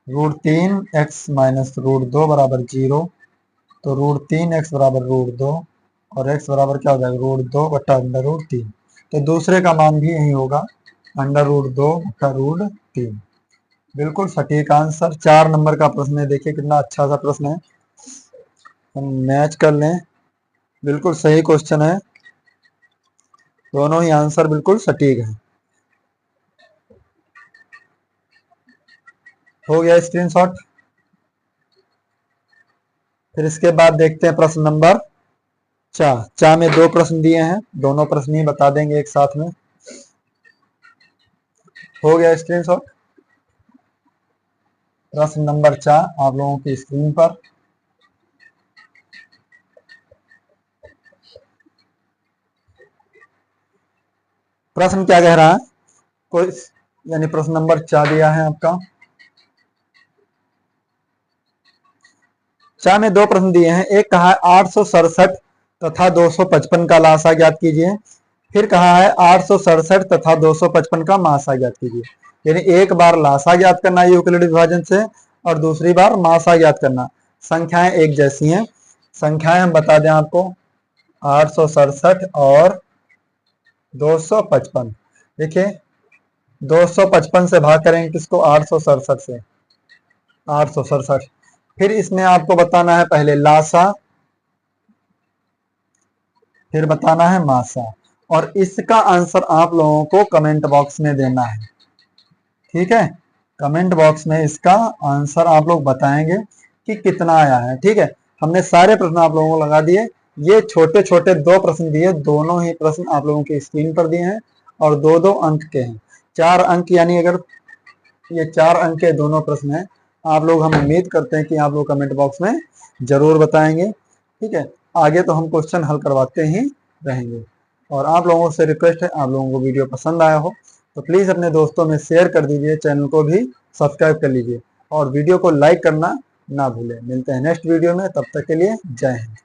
√3x माइनस √2 बराबर 0, तो √3x बराबर √2 और x बराबर क्या हो जाएगा √2 बटा अंडर√3। तो दूसरे का मान भी यही होगा, अंडर√2 बटा √3। बिल्कुल सटीक आंसर। 4 नंबर का प्रश्न है, देखिए कितना अच्छा सा प्रश्न है, हम मैच कर लें। बिल्कुल सही क्वेश्चन है, दोनों ही आंसर बिल्कुल सटीक है। हो गया स्क्रीनशॉट। फिर इसके बाद देखते हैं प्रश्न नंबर चा में 2 प्रश्न दिए हैं, दोनों प्रश्न ही बता देंगे एक साथ में। हो गया स्क्रीनशॉट। प्रश्न नंबर 4 आप लोगों की स्क्रीन पर। प्रश्न क्या कह रहा है, कोई यानी प्रश्न नंबर 4 दिया है आपका। चार में 2 प्रश्न दिए हैं। एक कहा है 867 तथा 255 का लासा ज्ञात कीजिए। फिर कहा है 867 तथा 255 का मासा ज्ञात कीजिए। यानी एक बार लासा ज्ञात करना है यूक्लिड विभाजन से, और दूसरी बार मासा ज्ञात करना। संख्याएं एक जैसी हैं। संख्याएं हम बता दें आपको, 867 और 255। देखिए 255 से भाग करेंगे किसको, 867 से, 867। फिर इसमें आपको बताना है पहले लासा, फिर बताना है मासा, और इसका आंसर आप लोगों को कमेंट बॉक्स में देना है। ठीक है, कमेंट बॉक्स में इसका आंसर आप लोग बताएंगे कि कितना आया है। ठीक है, हमने सारे प्रश्न आप लोगों को लगा दिए। ये छोटे छोटे 2 प्रश्न दिए, दोनों ही प्रश्न आप लोगों की स्क्रीन पर दिए हैं, और 2-2 अंक के हैं। 4 अंक, यानी अगर ये 4 अंक के दोनों प्रश्न हैं, आप लोग, हम उम्मीद करते हैं कि आप लोग कमेंट बॉक्स में जरूर बताएंगे। ठीक है, आगे तो हम क्वेश्चन हल करवाते ही रहेंगे। और आप लोगों से रिक्वेस्ट है, आप लोगों को वीडियो पसंद आया हो तो प्लीज़ अपने दोस्तों में शेयर कर दीजिए, चैनल को भी सब्सक्राइब कर लीजिए, और वीडियो को लाइक करना ना भूलें। मिलते हैं नेक्स्ट वीडियो में, तब तक के लिए जय हिंद।